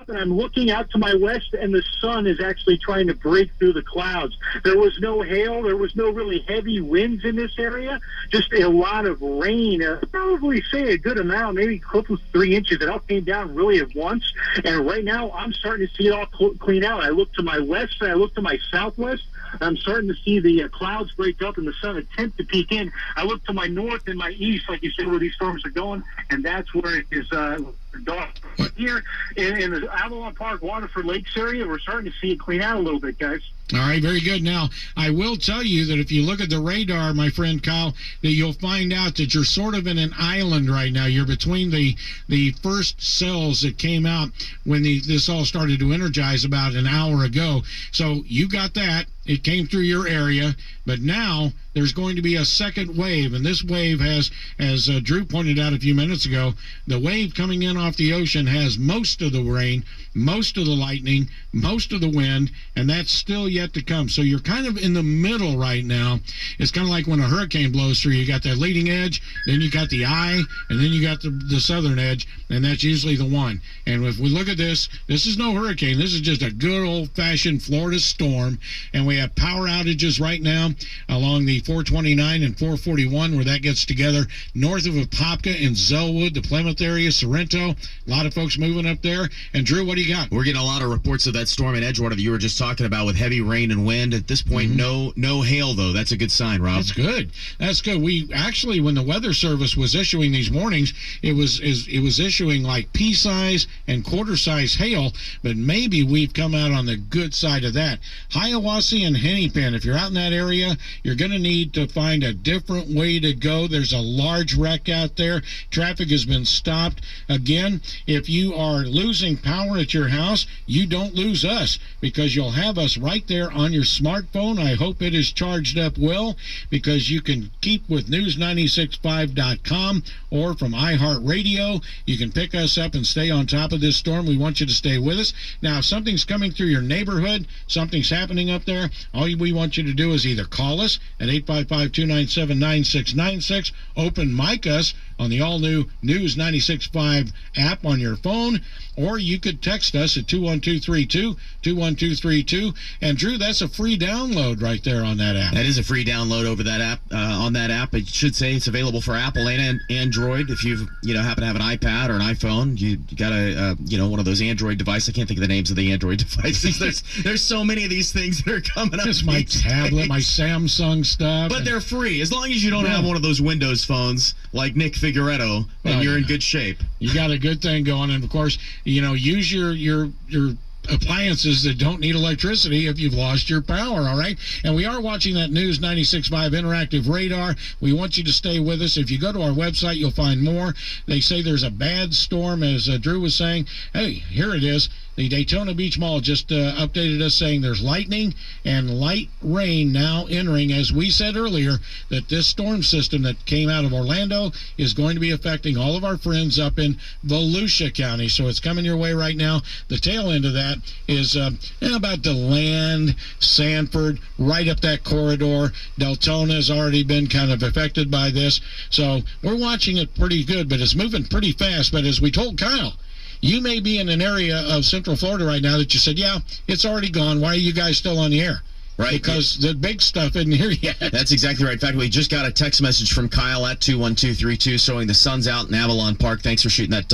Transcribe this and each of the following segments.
and I'm looking out to my west, and the sun is actually trying to break through the clouds. There was no hail. There was no really heavy winds in this area, just a lot of rain. Probably say a good amount, maybe close to 3 inches. It all came down really at once, and right now I'm starting to see it all clean out. I look to my west, and I look to my southwest. I'm starting to see the clouds break up and the sun attempt to peek in. I look to my north and my east, like you said, where these storms are going, and that's where it is dark. Here in the Avalon Park, Waterford Lakes area, we're starting to see it clean out a little bit, guys. All right, very good. Now, I will tell you that if you look at the radar, my friend Kyle, that you'll find out that you're sort of in an island right now. You're between the first cells that came out when this all started to energize about an hour ago. So you got that. It came through your area, but now there's going to be a second wave, and this wave has, as Drew pointed out a few minutes ago, the wave coming in off the ocean has most of the rain, most of the lightning, most of the wind, and that's still yet to come. So you're kind of in the middle right now. It's kind of like when a hurricane blows through. You got that leading edge, then you got the eye, and then you got the southern edge, and that's usually the one. And if we look at this is no hurricane. This is just a good old-fashioned Florida storm, and we have power outages right now along the 429 and 441 where that gets together north of Apopka in Zellwood, the Plymouth area, Sorrento. A lot of folks moving up there. And Drew, what do you got? We're getting a lot of reports of that storm in Edgewater that you were just talking about with heavy rain and wind. At this point, no hail, though. That's a good sign, Rob. That's good. That's good. We actually, when the Weather Service was issuing these warnings, it was issuing like pea-size and quarter-size hail, but maybe we've come out on the good side of that. Hiawassee and Hennepin, if you're out in that area, you're going to need to find a different way to go. There's a large wreck out there. Traffic has been stopped. Again, if you are losing power at your house, you don't lose us because you'll have us right there on your smartphone. I hope it is charged up well because you can keep with news965.com or from iHeartRadio. You can pick us up and stay on top of this storm. We want you to stay with us. Now, if something's coming through your neighborhood, something's happening up there, all we want you to do is either call us at 855-297-9696, open mic us on the all-new News 96.5 app on your phone, or you could text us at 21232, and Drew, that's a free download right there on that app. That is a free download over that app. On that app, it should say it's available for Apple and Android. If you happen to have an iPad or an iPhone, you got a one of those Android devices. I can't think of the names of the Android devices. There's so many of these things that are coming up. Just my tablet, my Samsung stuff. But they're free as long as you don't have one of those Windows phones like Nick Figueretto, then you're in good shape. You got a good thing going, and of course, use your appliances that don't need electricity if you've lost your power, all right? And we are watching that News 96.5 interactive radar. We want you to stay with us. If you go to our website, you'll find more. They say there's a bad storm, as Drew was saying. Hey, here it is. The Daytona Beach Mall just updated us saying there's lightning and light rain now entering. As we said earlier, that this storm system that came out of Orlando is going to be affecting all of our friends up in Volusia County. So it's coming your way right now. The tail end of that is about DeLand, Sanford, right up that corridor. Deltona has already been kind of affected by this. So we're watching it pretty good, but it's moving pretty fast. But as we told Kyle, you may be in an area of Central Florida right now that you said, yeah, it's already gone. Why are you guys still on the air? Right. Because the big stuff isn't here yet. That's exactly right. In fact, we just got a text message from Kyle at 21232 showing the sun's out in Avalon Park. Thanks for shooting that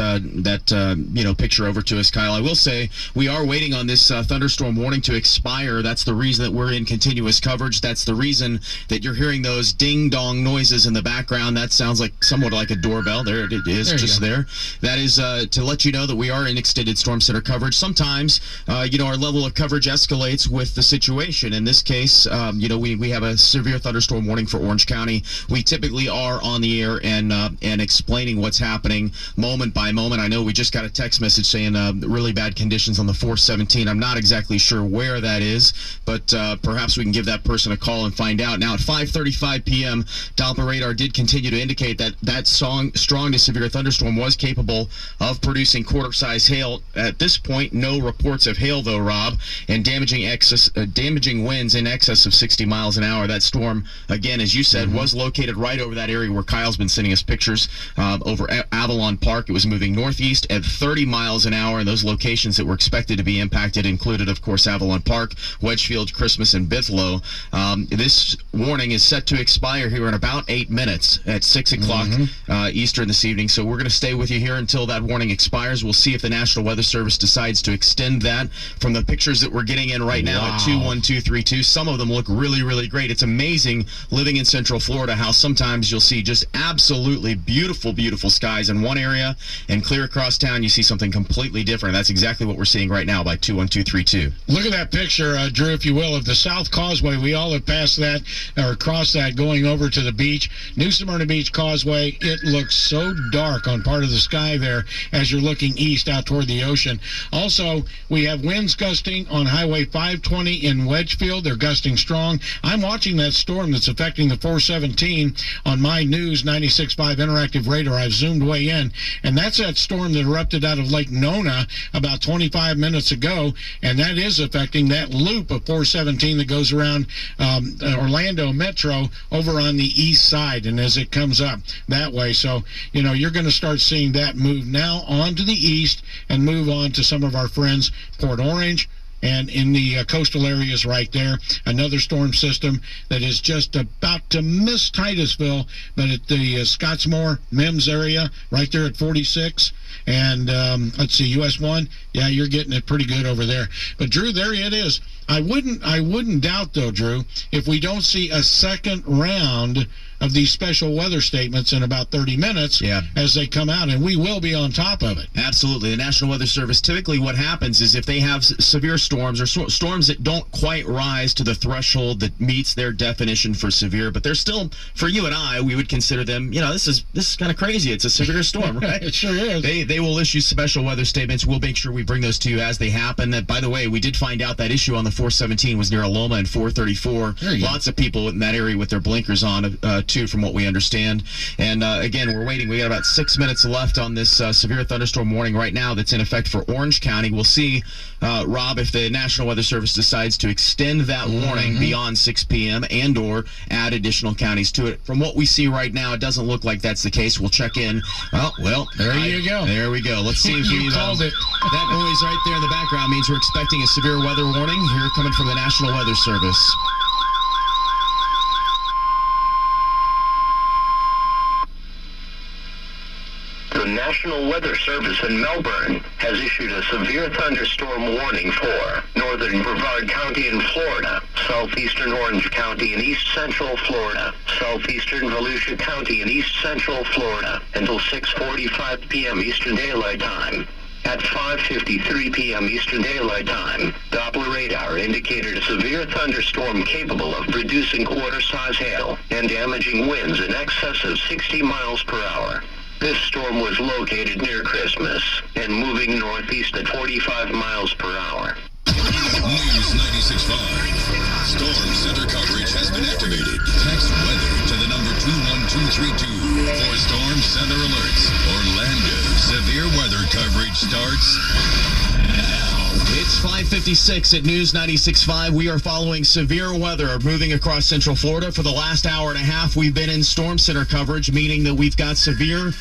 picture over to us, Kyle. I will say we are waiting on this thunderstorm warning to expire. That's the reason that we're in continuous coverage. That's the reason that you're hearing those ding-dong noises in the background. That sounds like somewhat like a doorbell. There it is, just there. That is to let you know that we are in extended storm center coverage. Sometimes, our level of coverage escalates with the situation. In this case, we have a severe thunderstorm warning for Orange County. We typically are on the air and explaining what's happening moment by moment. I know we just got a text message saying really bad conditions on the 417. I'm not exactly sure where that is, but perhaps we can give that person a call and find out. Now at 5:35 p.m., Doppler radar did continue to indicate that strong to severe thunderstorm was capable of producing quarter-size hail. At this point, no reports of hail though, Rob, and damaging winds winds in excess of 60 miles an hour. That storm, again, as you said, was located right over that area where Kyle's been sending us pictures over Avalon Park. It was moving northeast at 30 miles an hour, and those locations that were expected to be impacted included, of course, Avalon Park, Wedgefield, Christmas, and Bithlow. This warning is set to expire here in about 8 minutes at 6 o'clock Eastern this evening, so we're going to stay with you here until that warning expires. We'll see if the National Weather Service decides to extend that. From the pictures that we're getting in right now at 21232, some of them look really, really great. It's amazing living in Central Florida how sometimes you'll see just absolutely beautiful, beautiful skies in one area, and clear across town you see something completely different. That's exactly what we're seeing right now by 21232. Look at that picture, Drew, if you will, of the South Causeway. We all have passed that or crossed that going over to the beach. New Smyrna Beach Causeway, it looks so dark on part of the sky there as you're looking east out toward the ocean. Also, we have winds gusting on Highway 520 in Wedgefield. They're gusting strong. I'm watching that storm that's affecting the 417 on my News 96.5 interactive radar. I've zoomed way in, and that's that storm that erupted out of Lake Nona about 25 minutes ago, and that is affecting that loop of 417 that goes around Orlando Metro over on the east side, and as it comes up that way. So, you know, you're going to start seeing that move now on to the east and move on to some of our friends, Port Orange, and in the coastal areas right there. Another storm system that is just about to miss Titusville, but at the Scottsmore, Mims area, right there at 46. And let's see, US 1, yeah, you're getting it pretty good over there. But Drew, there it is. I wouldn't doubt, though, Drew, if we don't see a second round of these special weather statements in about 30 minutes as they come out, and we will be on top of it. Absolutely. The National Weather Service, typically what happens is if they have severe storms or storms that don't quite rise to the threshold that meets their definition for severe, but they're still, for you and I, we would consider them, you know, this is kind of crazy. It's a severe storm, right? It sure is. They will issue special weather statements. We'll make sure we bring those to you as they happen. That, by the way, we did find out that issue on the 417 was near Aloma and 434. Lots of people in that area with their blinkers on, too, from what we understand. And again, we're waiting. We got about 6 minutes left on this severe thunderstorm warning right now that's in effect for Orange County. We'll see, Rob, if the National Weather Service decides to extend that warning beyond 6 p.m. and or add additional counties to it. From what we see right now, it doesn't look like that's the case. We'll check in. Oh, well, there you go. There we go. Let's see if we called it. That noise right there in the background means we're expecting a severe weather warning here coming from the National Weather Service. The National Weather Service in Melbourne has issued a severe thunderstorm warning for northern Brevard County in Florida, southeastern Orange County in east central Florida, southeastern Volusia County in east central Florida until 6:45 p.m. Eastern Daylight Time. At 5:53 p.m. Eastern Daylight Time, Doppler radar indicated a severe thunderstorm capable of producing quarter-size hail and damaging winds in excess of 60 miles per hour. This storm was located near Christmas and moving northeast at 45 miles per hour. News 96.5. Storm Center coverage has been activated. Text weather to the number 21232 for Storm Center alerts. Orlando severe weather coverage starts now. It's 5:56 at News 96.5. We are following severe weather moving across Central Florida. For the last hour and a half, we've been in Storm Center coverage, meaning that we've got severe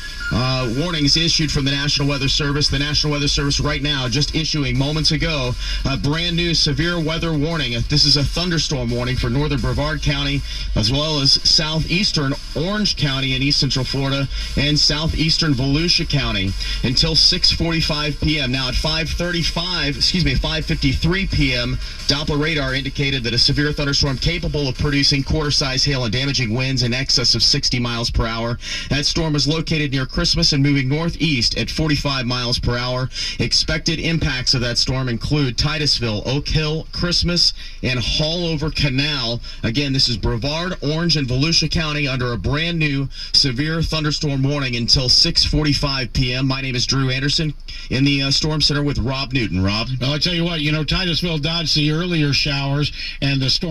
warnings issued from the National Weather Service. The National Weather Service right now just issuing moments ago a brand new severe weather warning. This is a thunderstorm warning for northern Brevard County, as well as southeastern Orange County in east central Florida and southeastern Volusia County until 6:45 p.m. Now at 5:53 p.m., Doppler radar indicated that a severe thunderstorm capable of producing quarter-size hail and damaging winds in excess of 60 miles per hour. That storm is located near Christmas and moving northeast at 45 miles per hour. Expected impacts of that storm include Titusville, Oak Hill, Christmas, and Hallover Canal. Again, this is Brevard, Orange, and Volusia County under a brand new severe thunderstorm warning until 6:45 p.m. My name is Drew Anderson in the Storm Center with Rob Newton. Rob? Well, I tell you what, Titusville dodged the earlier showers and the storm